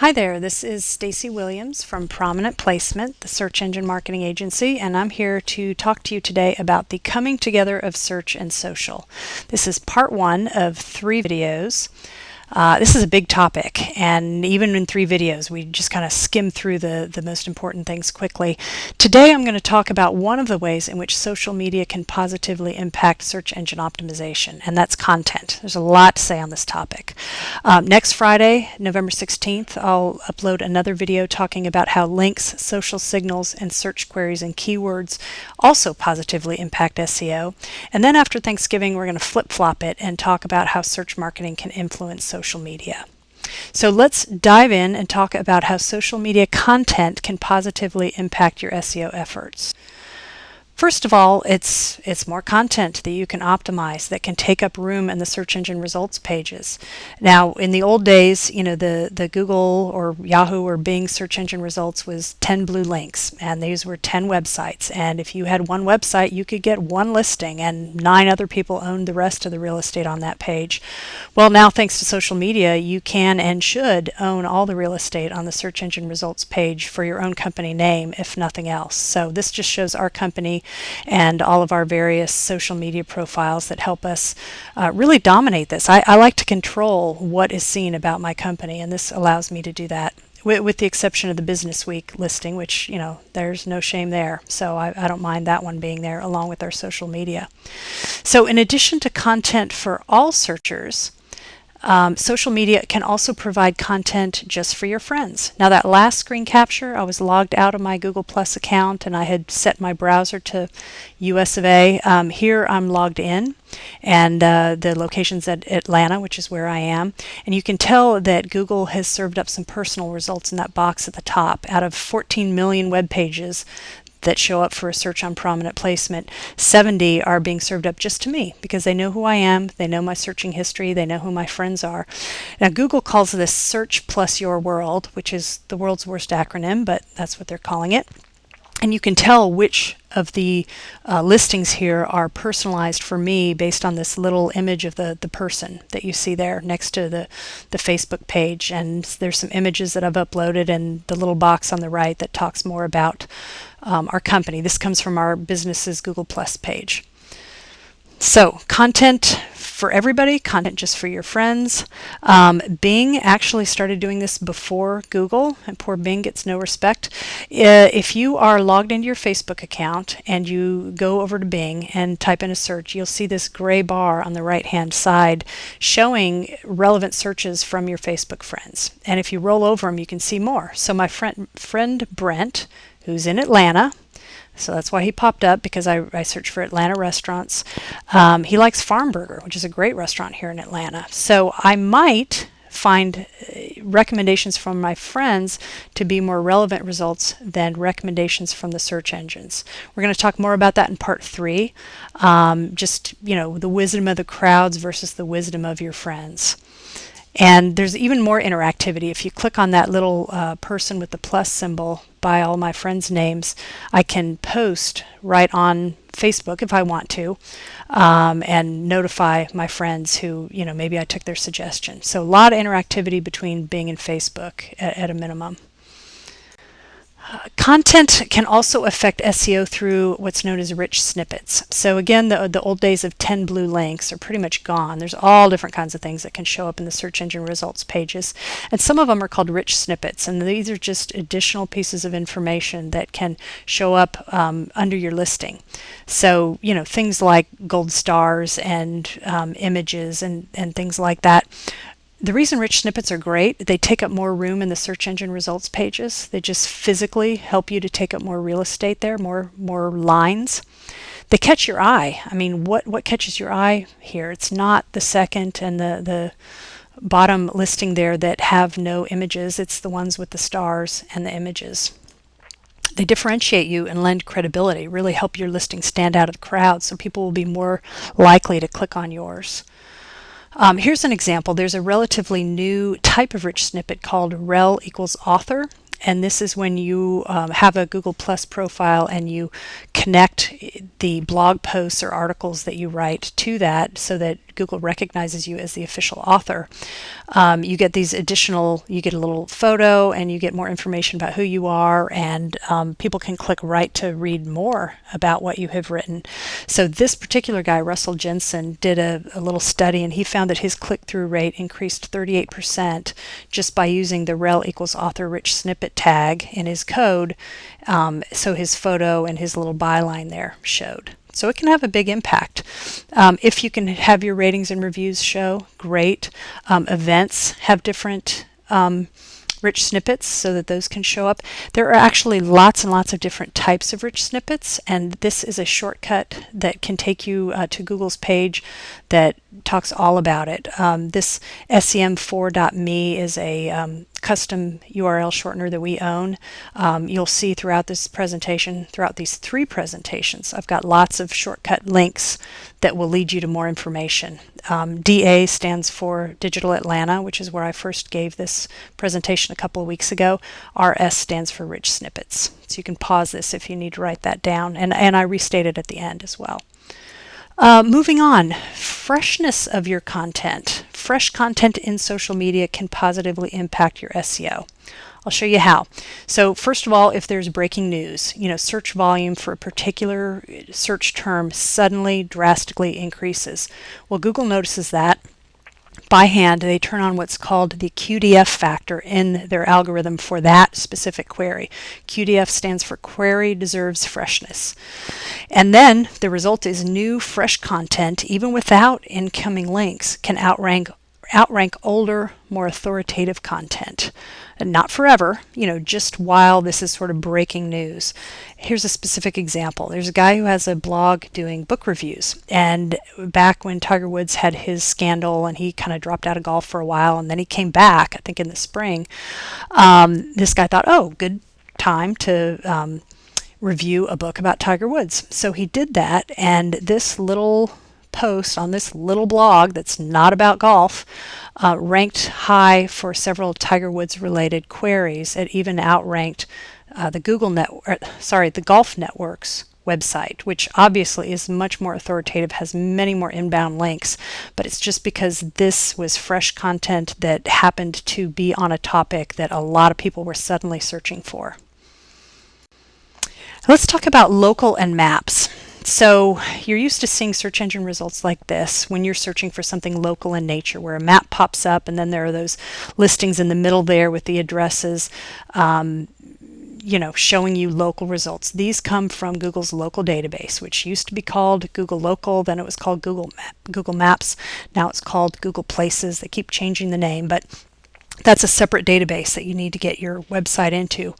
Hi there, this is Stacy Williams from Prominent Placement, the search engine marketing agency, and I'm here to talk to you today about the coming together of search and social. This is part one of 3 videos. This is a big topic, and even in 3 videos, we just kind of skim through the most important things quickly. Today, I'm going to talk about one of the ways in which social media can positively impact search engine optimization, and that's content. There's a lot to say on this topic. Next Friday, November 16th, I'll upload another video talking about how links, social signals, and search queries and keywords also positively impact SEO. And then after Thanksgiving, we're going to flip-flop it and talk about how search marketing can influence social media. So let's dive in and talk about how social media content can positively impact your SEO efforts. First of all, it's more content that you can optimize that can take up room in the search engine results pages. Now, in the old days, the Google or Yahoo or Bing search engine results was 10 blue links, and these were 10 websites. And if you had one website, you could get one listing, and 9 other people owned the rest of the real estate on that page. Well, now thanks to social media, you can and should own all the real estate on the search engine results page for your own company name, if nothing else. So this just shows our company and all of our various social media profiles that help us really dominate this. I like to control what is seen about my company, and this allows me to do that, with the exception of the Business Week listing, which, there's no shame there. So I don't mind that one being there along with our social media. So in addition to content for all searchers, social media can also provide content just for your friends. Now, that last screen capture, I was logged out of my Google Plus account and I had set my browser to US of A. Here I'm logged in, and the location's at Atlanta, which is where I am. And you can tell that Google has served up some personal results in that box at the top. Out of 14 million web pages that show up for a search on Prominent Placement, 70 are being served up just to me because they know who I am, they know my searching history, they know who my friends are. Now, Google calls this Search Plus Your World, which is the world's worst acronym, but that's what they're calling it. And you can tell which of the listings here are personalized for me based on this little image of the person that you see there next to the Facebook page. And there's some images that I've uploaded and the little box on the right that talks more about our company. This comes from our business's Google Plus page. So, content for everybody, content just for your friends. Bing actually started doing this before Google, and poor Bing gets no respect. If you are logged into your Facebook account and you go over to Bing and type in a search, you'll see this gray bar on the right-hand side showing relevant searches from your Facebook friends. And if you roll over them, you can see more. So my friend Brent, who's in Atlanta, so that's why he popped up, because I searched for Atlanta restaurants. He likes Farm Burger, which is a great restaurant here in Atlanta. So I might find recommendations from my friends to be more relevant results than recommendations from the search engines. We're going to talk more about that in part 3. The wisdom of the crowds versus the wisdom of your friends. And there's even more interactivity. If you click on that little person with the plus symbol by all my friends' names, I can post right on Facebook if I want to, and notify my friends who, maybe I took their suggestion. So a lot of interactivity between Bing and Facebook at a minimum. Content can also affect SEO through what's known as rich snippets. So again, the old days of 10 blue links are pretty much gone. There's all different kinds of things that can show up in the search engine results pages. And some of them are called rich snippets. And these are just additional pieces of information that can show up under your listing. So, things like gold stars and images and things like that. The reason rich snippets are great, they take up more room in the search engine results pages. They just physically help you to take up more real estate there, more lines. They catch your eye. I mean, what catches your eye here? It's not the second and the bottom listing there that have no images. It's the ones with the stars and the images. They differentiate you and lend credibility, really help your listing stand out of the crowd, so people will be more likely to click on yours. Here's an example. There's a relatively new type of rich snippet called rel equals author. And this is when you have a Google Plus profile and you connect the blog posts or articles that you write to that, so that Google recognizes you as the official author. You get these additional, you get a little photo and you get more information about who you are, and people can click right to read more about what you have written. So this particular guy, Russell Jensen, did a little study, and he found that his click-through rate increased 38% just by using the rel equals author rich snippet tag in his code. So his photo and his little byline there showed. So it can have a big impact. If you can have your ratings and reviews show, great. Events have different rich snippets so that those can show up. There are actually lots and lots of different types of rich snippets, and this is a shortcut that can take you to Google's page that talks all about it. This sem4.me is a custom URL shortener that we own. You'll see throughout this presentation, throughout these 3 presentations, I've got lots of shortcut links that will lead you to more information. DA stands for Digital Atlanta, which is where I first gave this presentation a couple of weeks ago. RS stands for Rich Snippets. So you can pause this if you need to write that down, and I restate it at the end as well. Moving on, freshness of your content. Fresh content in social media can positively impact your SEO. I'll show you how. So first of all, if there's breaking news, search volume for a particular search term suddenly drastically increases. Well, Google notices that. By hand, they turn on what's called the QDF factor in their algorithm for that specific query. QDF stands for Query Deserves Freshness. And then the result is new, fresh content, even without incoming links, can outrank older, more authoritative content. And not forever, just while this is sort of breaking news. Here's a specific example. There's a guy who has a blog doing book reviews, and back when Tiger Woods had his scandal and he kind of dropped out of golf for a while, and then he came back, I think in the spring, this guy thought, oh, good time to review a book about Tiger Woods. So he did that, and this little post on this little blog that's not about golf ranked high for several Tiger Woods related queries. It even outranked the Golf Network's website, which obviously is much more authoritative, has many more inbound links, but it's just because this was fresh content that happened to be on a topic that a lot of people were suddenly searching for. Let's talk about local and maps. So you're used to seeing search engine results like this when you're searching for something local in nature, where a map pops up and then there are those listings in the middle there with the addresses, showing you local results. These come from Google's local database, which used to be called Google Local, then it was called Google Maps, now it's called Google Places. They keep changing the name, but that's a separate database that you need to get your website into.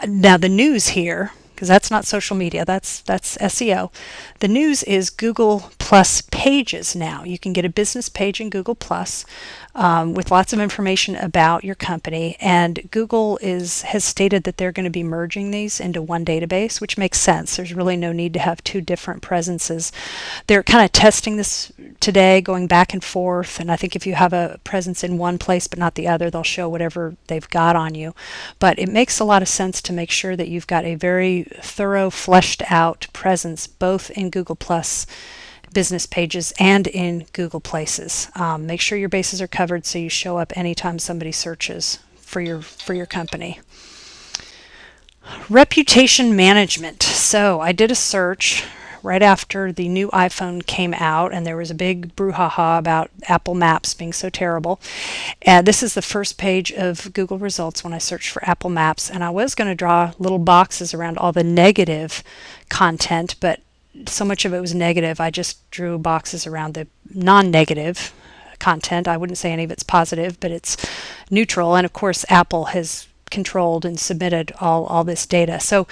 Now the news here, because that's not social media, that's SEO. The news is Google Plus pages now. You can get a business page in Google Plus with lots of information about your company, and Google has stated that they're going to be merging these into one database, which makes sense. There's really no need to have 2 different presences. They're kind of testing this today, going back and forth, and I think if you have a presence in one place but not the other, they'll show whatever they've got on you. But it makes a lot of sense to make sure that you've got a very thorough, fleshed out presence both in Google Plus business pages and in Google Places. Make sure your bases are covered so you show up anytime somebody searches for your company. Reputation management. So I did a search right after the new iPhone came out, and there was a big brouhaha about Apple Maps being so terrible. And this is the first page of Google results when I searched for Apple Maps, and I was going to draw little boxes around all the negative content, but so much of it was negative, I just drew boxes around the non-negative content. I wouldn't say any of it's positive, but it's neutral, and of course Apple has controlled and submitted all this data. So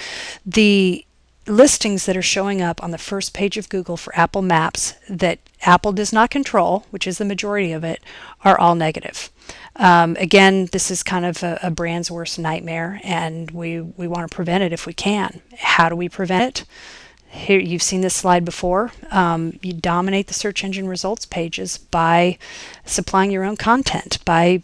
the listings that are showing up on the first page of Google for Apple Maps that Apple does not control, which is the majority of it, are all negative. Again, this is kind of a brand's worst nightmare, and we want to prevent it if we can. How do we prevent it? Here, you've seen this slide before. You dominate the search engine results pages by supplying your own content, by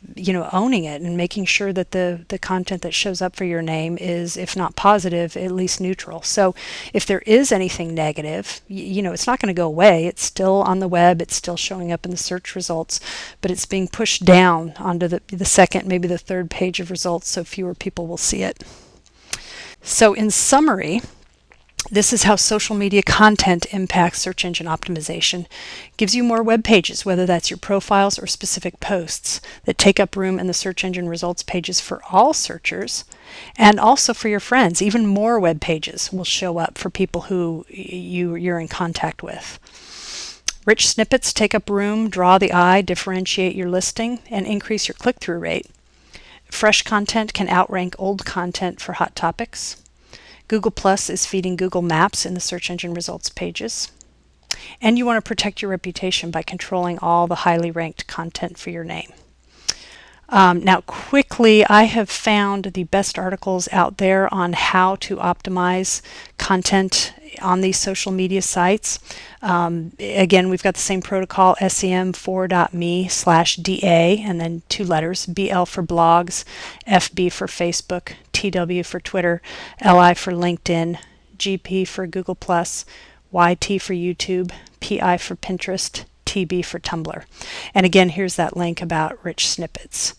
owning it and making sure that the content that shows up for your name is, if not positive, at least neutral. So if there is anything negative, it's not going to go away. It's still on the web. It's still showing up in the search results, but it's being pushed down onto the second, maybe the third page of results, so fewer people will see it. So in summary, this is how social media content impacts search engine optimization. Gives you more web pages, whether that's your profiles or specific posts that take up room in the search engine results pages for all searchers, and also for your friends. Even more web pages will show up for people who you're in contact with. Rich snippets take up room, draw the eye, differentiate your listing, and increase your click-through rate. Fresh content can outrank old content for hot topics. Google Plus is feeding Google Maps in the search engine results pages. And you want to protect your reputation by controlling all the highly ranked content for your name. Now, quickly, I have found the best articles out there on how to optimize content on these social media sites. Again, we've got the same protocol, sem4.me/DA, and then 2 letters, BL for blogs, FB for Facebook, TW for Twitter, LI for LinkedIn, GP for Google+, YT for YouTube, PI for Pinterest, TB for Tumblr. And again, here's that link about rich snippets.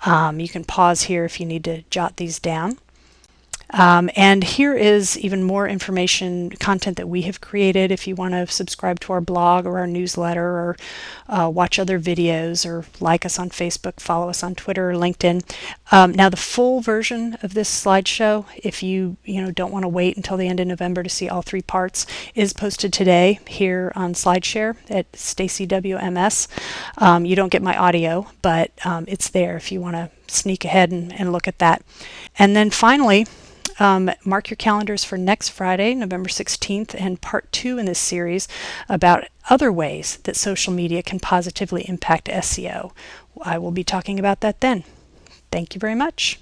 You can pause here if you need to jot these down. And here is even more information, content that we have created if you want to subscribe to our blog or our newsletter, or watch other videos, or like us on Facebook, follow us on Twitter or LinkedIn. Now, the full version of this slideshow, if you don't want to wait until the end of November to see all 3 parts, is posted today here on SlideShare at Stacy WMS. You don't get my audio, but it's there if you want to sneak ahead and look at that. And then finally, mark your calendars for next Friday, November 16th, and part 2 in this series about other ways that social media can positively impact SEO. I will be talking about that then. Thank you very much.